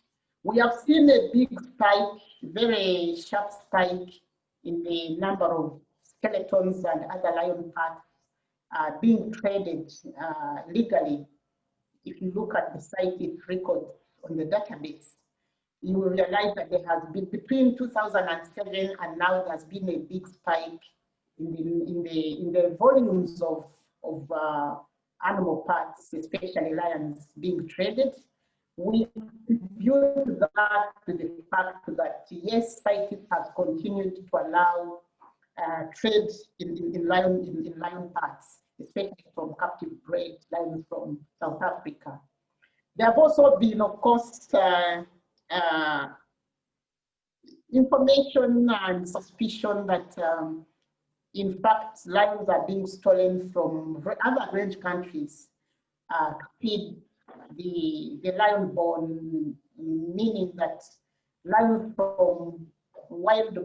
[SPEAKER 2] We have seen a big spike, very sharp spike in the number of skeletons and other lion parts being traded legally. If you look at the scientific records on the database, you will realize that there has been between 2007 and now there's been a big spike in the volumes of animal parts, especially lions, being traded. We attribute that to the fact that yes, scientists have continued to allow trade in lion parts, especially from captive bred lions from South Africa. There have also been, of course, information and suspicion that in fact, lions are being stolen from other range countries to feed the lion bone, meaning that lions from wild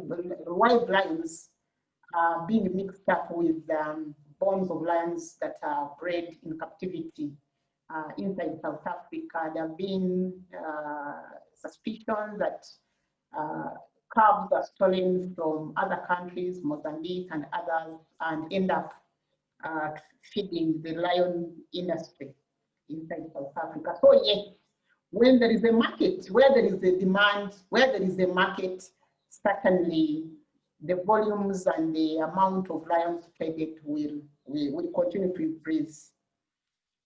[SPEAKER 2] lions are being mixed up with bones of lions that are bred in captivity inside South Africa. There have been suspicion that calves are stolen from other countries, Mozambique and others, and end up feeding the lion industry inside South Africa. So yes, when there is a market, where there is a demand, where there is a market, certainly the volumes and the amount of lions traded will continue to increase.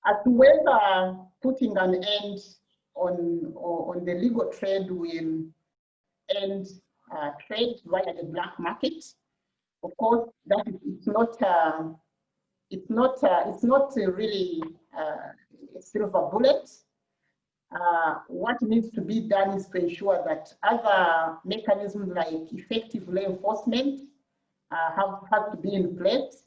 [SPEAKER 2] As to whether putting an end on the legal trade will end trade via the black market, of course, that is, it's not really a silver bullet. What needs to be done is to ensure that other mechanisms like effective law enforcement have to be in place.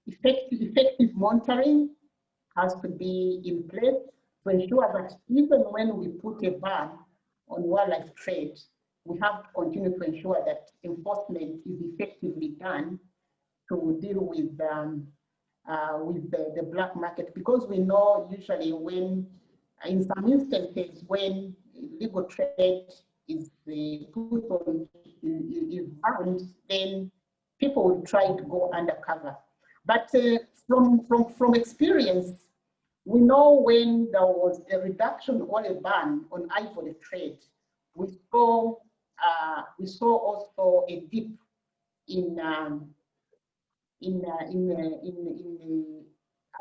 [SPEAKER 2] Effective monitoring has to be in place to ensure that even when we put a ban on wildlife trade, we have to continue to ensure that enforcement is effectively done to deal with the black market, because we know usually when, in some instances, when legal trade is put on, is banned, then people will try to go undercover. But from experience, we know when there was a reduction or a ban on ivory trade, we saw also a dip in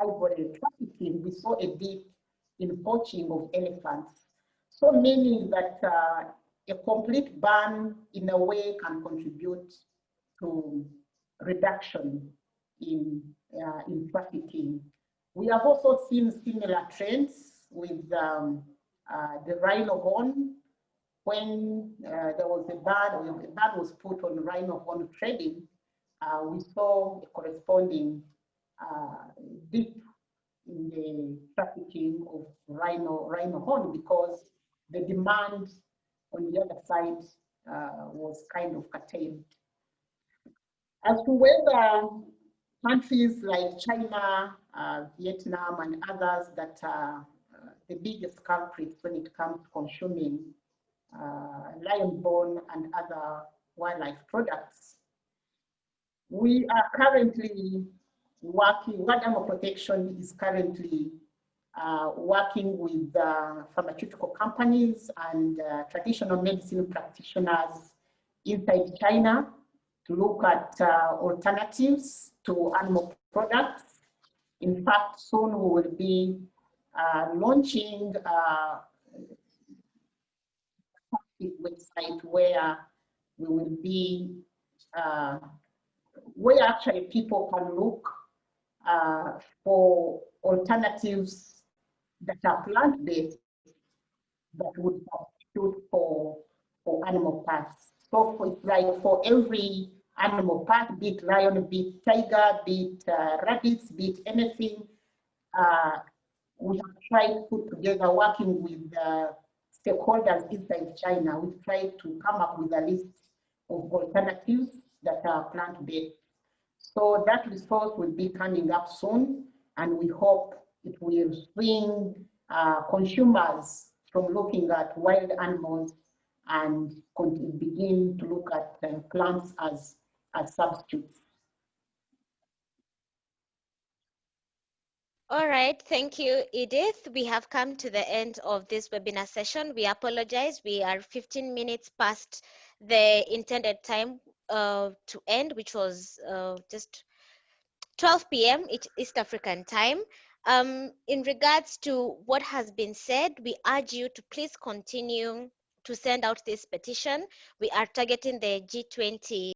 [SPEAKER 2] ivory trafficking. We saw a dip in poaching of elephants. So meaning that a complete ban in a way can contribute to reduction in trafficking. We have also seen similar trends with the rhino horn. When there was a ban was put on rhino horn trading, we saw a corresponding dip in the trafficking of rhino horn, because the demand on the other side was kind of curtailed. As to whether countries like China, Vietnam, and others that are the biggest culprits when it comes to consuming lion bone and other wildlife products, we are currently World Animal Protection is currently working with pharmaceutical companies and traditional medicine practitioners inside China to look at alternatives to animal products. In fact, soon we will be launching a website where we will be, where actually people can look for alternatives that are plant-based that would substitute for animal parts. So it's like for every animal part, be it lion, be it tiger, be it rabbits, be it anything, we have tried to put together, working with stakeholders inside China, we've tried to come up with a list of alternatives that are plant-based. So that resource will be coming up soon, and we hope it will swing consumers from looking at wild animals and begin to look at plants as substitutes.
[SPEAKER 1] All right, thank you, Edith. We have come to the end of this webinar session. We apologize. We are 15 minutes past the intended time to end, which was just 12 p.m. East African time. In regards to what has been said, we urge you to please continue to send out this petition. We are targeting the G20